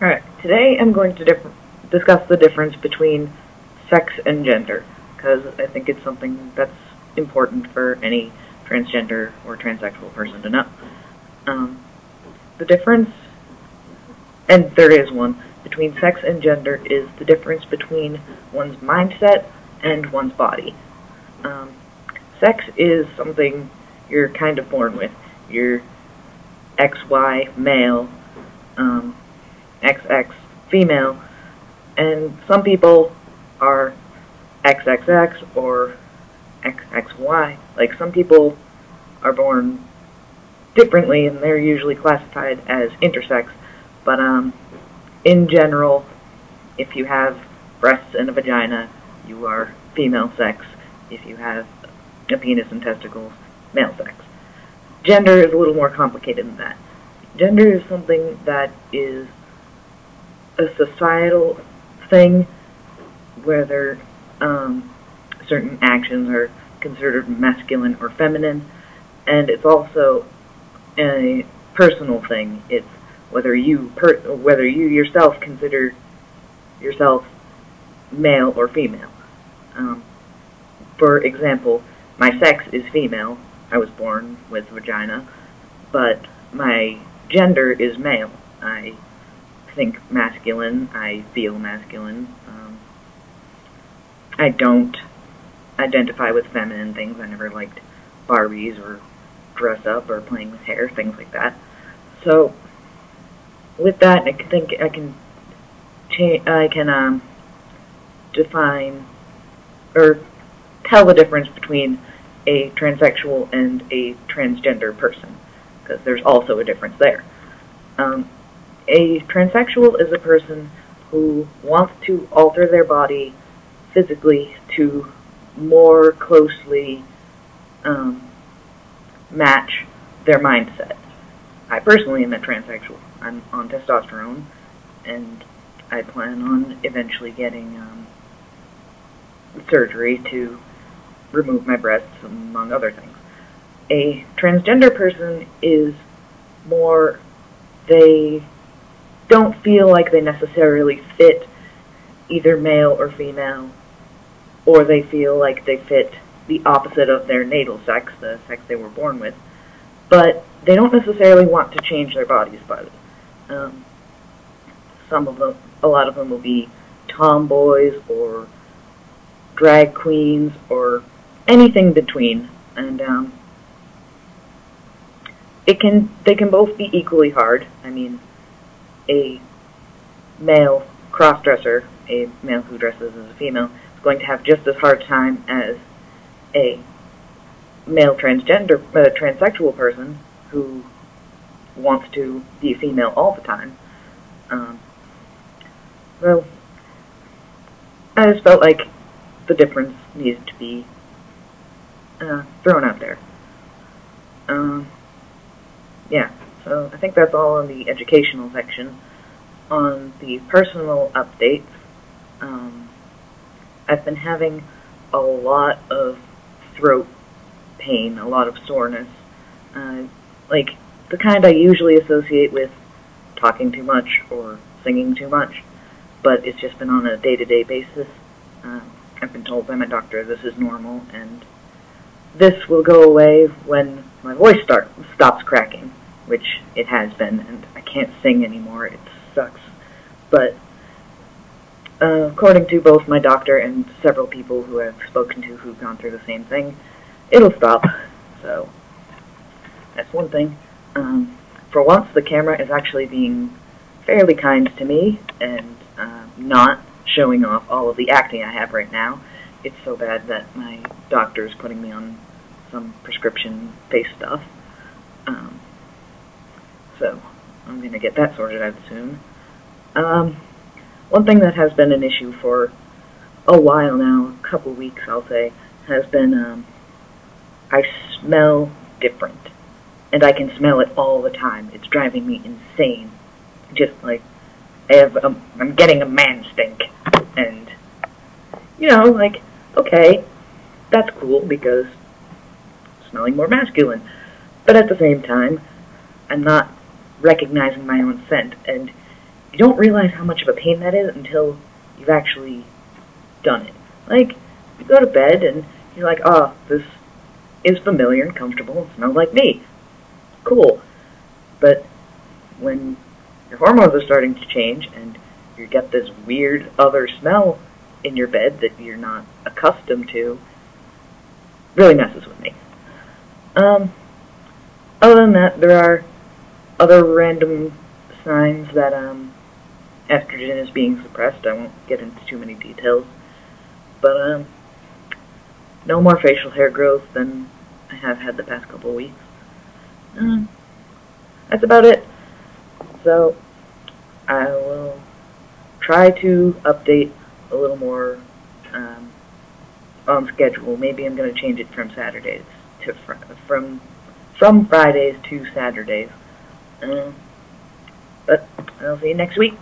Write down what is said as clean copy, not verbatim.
Alright, today I'm going to discuss the difference between sex and gender, because I think it's something that's important for any transgender or transsexual person to know. The difference, and there is one, between sex and gender is the difference between one's mindset and one's body. Sex is something you're kind of born with. You're XY male, XX female, and some people are XXX or XXY. Like, some people are born differently and they're usually classified as intersex, but in general, if you have breasts and a vagina, you are female sex. If you have a penis and testicles, male sex. Gender is a little more complicated than that. Gender is something that is a societal thing, whether certain actions are considered masculine or feminine, and it's also a personal thing. It's whether you yourself consider yourself male or female. For example, my sex is female. I was born with a vagina, but my gender is male. I think masculine, I feel masculine. I don't identify with feminine things. I never liked Barbies or dress up or playing with hair, things like that. So, with that, I think I can define or tell the difference between a transsexual and a transgender person, because there's also a difference there. A transsexual is a person who wants to alter their body physically to more closely match their mindset. I personally am a transsexual. I'm on testosterone, and I plan on eventually getting surgery to remove my breasts, among other things. A transgender person is more, they don't feel like they necessarily fit either male or female, or they feel like they fit the opposite of their natal sex, the sex they were born with, but they don't necessarily want to change their bodies by it. A lot of them will be tomboys or drag queens or anything between, and they can both be equally hard. I mean, a male cross-dresser, a male who dresses as a female, is going to have just as hard time as a male transsexual person who wants to be a female all the time. Well, I just felt like the difference needed to be thrown out there. Yeah, so I think that's all in the educational section. On the personal updates, I've been having a lot of throat pain, a lot of soreness, like the kind I usually associate with talking too much or singing too much, but it's just been on a day-to-day basis. I've been told by my doctor this is normal, and this will go away when my voice stops cracking, which it has been, and I can't sing anymore. It sucks. But according to both my doctor and several people who I've spoken to who've gone through the same thing, it'll stop. So that's one thing. For once, the camera is actually being fairly kind to me and not showing off all of the acne I have right now. It's so bad that my doctor's putting me on some prescription face stuff. So I'm going to get that sorted out soon. One thing that has been an issue for a while now, a couple weeks I'll say, has been I smell different. And I can smell it all the time. It's driving me insane. Just like, I'm getting a man stink. And, you know, like, okay, that's cool because smelling more masculine. But at the same time, I'm not recognizing my own scent, and you don't realize how much of a pain that is until you've actually done it. Like, you go to bed and you're like, oh, this is familiar and comfortable and smells like me. Cool. But when your hormones are starting to change and you get this weird other smell in your bed that you're not accustomed to, really messes with me. Other than that, there are other random signs that estrogen is being suppressed. I won't get into too many details, but no more facial hair growth than I have had the past couple of weeks. That's about it. So I will try to update a little more on schedule. Maybe I'm going to change it from Saturdays to from Fridays to Saturdays. But I'll see you next week.